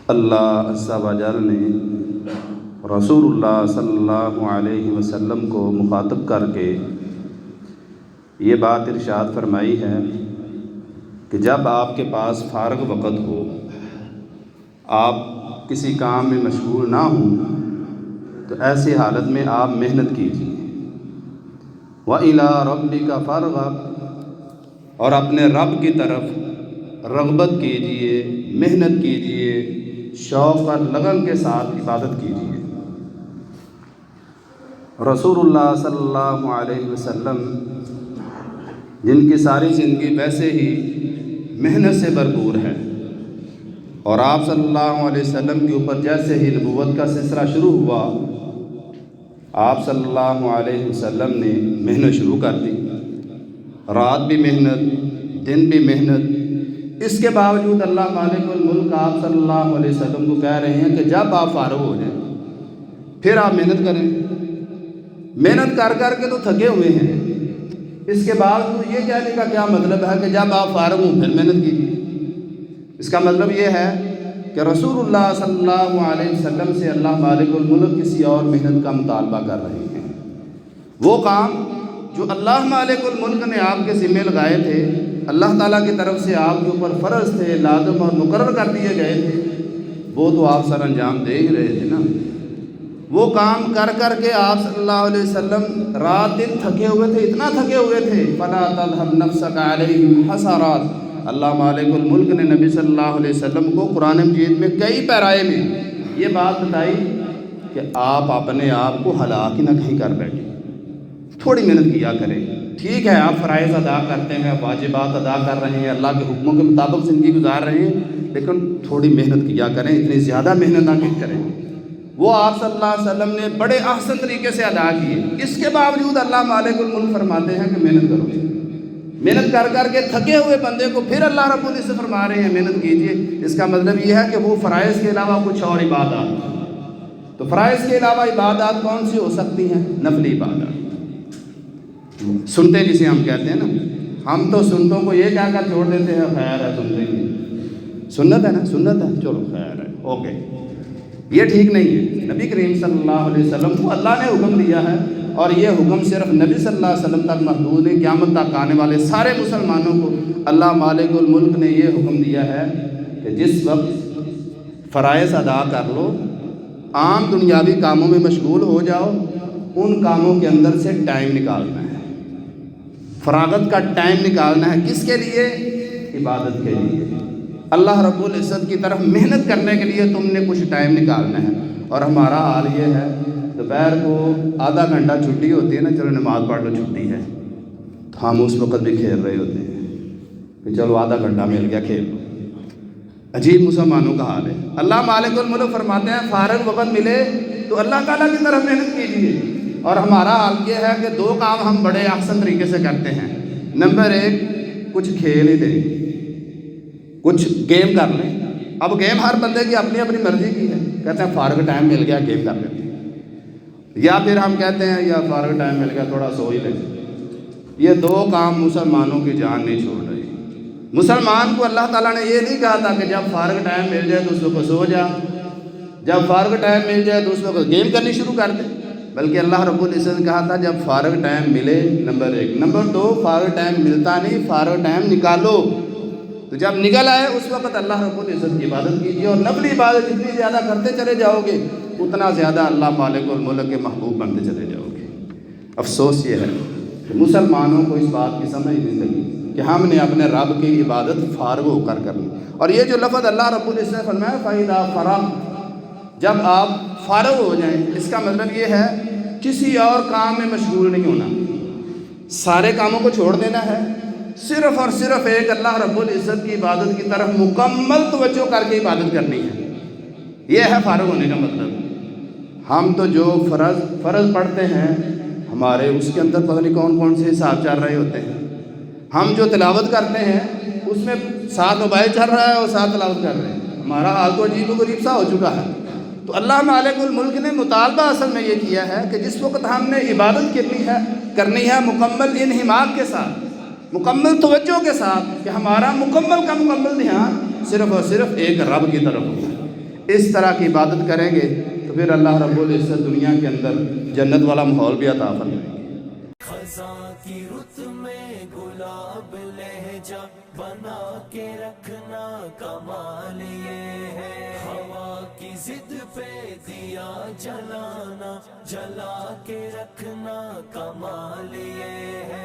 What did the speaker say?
اللہ عز و جل نے رسول اللہ صلی اللہ علیہ وسلم کو مخاطب کر کے یہ بات ارشاد فرمائی ہے کہ جب آپ کے پاس فارغ وقت ہو، آپ کسی کام میں مشغول نہ ہوں، تو ایسی حالت میں آپ محنت کیجیے۔ وَإِلَىٰ رَبِّكَ فَارْغَب، اور اپنے رب کی طرف رغبت کیجیے، محنت کیجیے، شوق اور لگن کے ساتھ عبادت کیجیے۔ رسول اللہ صلی اللہ علیہ وسلم جن کی ساری زندگی ویسے ہی محنت سے بھرپور ہے، اور آپ صلی اللہ علیہ وسلم کے اوپر جیسے ہی نبوت کا سلسلہ شروع ہوا، آپ صلی اللہ علیہ وسلم نے محنت شروع کر دی۔ رات بھی محنت، دن بھی محنت۔ اس کے باوجود اللہ مالک الملک آپ صلی اللہ علیہ وسلم کو کہہ رہے ہیں کہ جب آپ فارغ ہو جائیں پھر آپ محنت کریں۔ محنت کر کر کے تو تھکے ہوئے ہیں، اس کے باوجود یہ کہنے کا کیا مطلب ہے کہ جب آپ فارغ ہوں پھر محنت کیجیے؟ اس کا مطلب یہ ہے کہ رسول اللہ صلی اللہ علیہ وسلم سے اللہ مالک الملک کسی اور محنت کا مطالبہ کر رہے ہیں۔ وہ کام جو اللہ مالک الملک نے آپ کے ذمہ لگائے تھے، اللہ تعالیٰ کی طرف سے آپ کے اوپر فرض تھے، لازم اور مقرر کر دیے گئے تھے، وہ تو آپ سر انجام دے ہی رہے تھے نا۔ وہ کام کر کر کے آپ صلی اللہ علیہ وسلم رات دن تھکے ہوئے تھے، اتنا تھکے ہوئے تھے فَلَا تَذْهَبْ نَفْسَكَ عَلَيْهِمْ حَسَرَاتٍ۔ اللہ مالک الملک نے نبی صلی اللہ علیہ وسلم کو قرآن مجید میں کئی پیرائے میں یہ بات بتائی کہ آپ اپنے آپ کو ہلاک نہ کہیں کر بیٹھیں، تھوڑی محنت کیا کریں۔ ٹھیک ہے آپ فرائض ادا کرتے ہیں، واجبات ادا کر رہے ہیں، اللہ کے حکموں کے مطابق زندگی گزار رہے ہیں، لیکن تھوڑی محنت کیا کریں، اتنی زیادہ محنت نہ کریں۔ وہ آپ صلی اللہ علیہ وسلم نے بڑے احسن طریقے سے ادا کیے، اس کے باوجود اللہ مالک الملک فرماتے ہیں کہ محنت کرو۔ محنت کر کر کے تھکے ہوئے بندے کو پھر اللہ رب العزت فرما رہے ہیں محنت کیجیے۔ اس کا مطلب یہ ہے کہ وہ فرائض کے علاوہ کچھ اور عبادات، تو فرائض کے علاوہ عبادات کون سی ہو سکتی ہیں؟ نفلی عبادات، سنتے جسے ہم کہتے ہیں نا، ہم تو سنتوں کو یہ کہہ کر چھوڑ دیتے ہیں خیر ہے سنتے ہی، سنت ہے نا، سنت ہے چلو خیر ہے اوکے، یہ ٹھیک نہیں ہے۔ نبی کریم صلی اللہ علیہ وسلم کو اللہ نے حکم دیا ہے، اور یہ حکم صرف نبی صلی اللہ علیہ وسلم تک محدود ہے۔ قیامت تک آنے والے سارے مسلمانوں کو اللہ مالک الملک نے یہ حکم دیا ہے کہ جس وقت فرائض ادا کر لو، عام دنیاوی کاموں میں مشغول ہو جاؤ، ان کاموں کے اندر سے ٹائم نکالنا ہے، فراغت کا ٹائم نکالنا ہے۔ کس کے لیے؟ عبادت کے لیے، اللہ رب العزت کی طرف محنت کرنے کے لیے تم نے کچھ ٹائم نکالنا ہے۔ اور ہمارا حال یہ ہے دوپہر کو آدھا گھنٹہ چھٹی ہوتی ہے نا، چلو نماز پڑھ لو چھٹی ہے، تو ہم اس وقت بھی کھیل رہے ہوتے ہیں کہ چلو آدھا گھنٹہ مل گیا کھیل لو۔ عجیب مسلمانوں کا حال ہے۔ اللہ مالک الملک فرماتے ہیں فارغ وقت ملے تو اللہ تعالیٰ کی طرف محنت کیجیے، اور ہمارا حال یہ ہے کہ دو کام ہم بڑے احسن طریقے سے کرتے ہیں۔ نمبر ایک، کچھ کھیل ہی دیں، کچھ گیم کر لیں۔ اب گیم ہر بندے کی اپنی اپنی مرضی کی ہے، کہتے ہیں فارغ ٹائم مل گیا گیم کر لیتے ہیں، یا پھر ہم کہتے ہیں یا فارغ ٹائم مل گیا تھوڑا سو ہی لیں۔ یہ دو کام مسلمانوں کی جان نہیں چھوڑ رہی۔ مسلمان کو اللہ تعالیٰ نے یہ نہیں کہا تھا کہ جب فارغ ٹائم مل جائے تو اس وقت سو جا، جب فارغ ٹائم مل جائے تو اس وقت گیم کرنی شروع کر دے، بلکہ اللہ رب العزت نے کہا تھا جب فارغ ٹائم ملے، نمبر ایک۔ نمبر دو، فارغ ٹائم ملتا نہیں، فارغ ٹائم نکالو، تو جب نکل آئے اس وقت اللہ رب العزت کی عبادت کیجیے، اور نفلی عبادت جتنی زیادہ کرتے چلے جاؤ گے اتنا زیادہ اللہ مالک الملک کے محبوب بنتے چلے جاؤ گے۔ افسوس یہ ہے کہ مسلمانوں کو اس بات کی سمجھ نہیں لگی کہ ہم نے اپنے رب کی عبادت فارغ ہو کر کرنی۔ اور یہ جو لفظ اللہ رب العزت نے فرمایا فَإِذَا فَرَغْتَ، جب آپ فارغ ہو جائیں، اس کا مطلب یہ ہے کسی اور کام میں مشغول نہیں ہونا، سارے کاموں کو چھوڑ دینا ہے، صرف اور صرف ایک اللہ رب العزت کی عبادت کی طرف مکمل توجہ کر کے عبادت کرنی ہے۔ یہ ہے فارغ ہونے کا مطلب۔ ہم تو جو فرض پڑھتے ہیں ہمارے اس کے اندر پتہ نہیں کون کون سے حساب چل رہے ہوتے ہیں۔ ہم جو تلاوت کرتے ہیں اس میں ساتھ موبائل چل رہا ہے اور ساتھ تلاوت کر رہے ہیں، ہمارا حال تو عجیب و غریب سا ہو چکا ہے۔ تو اللہ مالک الملک نے مطالبہ اصل میں یہ کیا ہے کہ جس وقت ہم نے عبادت کرنی ہے مکمل انہماک کے ساتھ، مکمل توجہ کے ساتھ، کہ ہمارا مکمل کا مکمل دھیان صرف اور صرف ایک رب کی طرف ہو۔ اس طرح کی عبادت کریں گے تو پھر اللہ رب العزت دنیا کے اندر جنت والا ماحول بھی عطا فرمائیں گے۔ خزاں کی رت میں گلاب لہجہ بنا کے رکھنا کمال یہ ہے، ہوا کی ضد پہ دیا جلانا جلا کے رکھنا کمال یہ ہے۔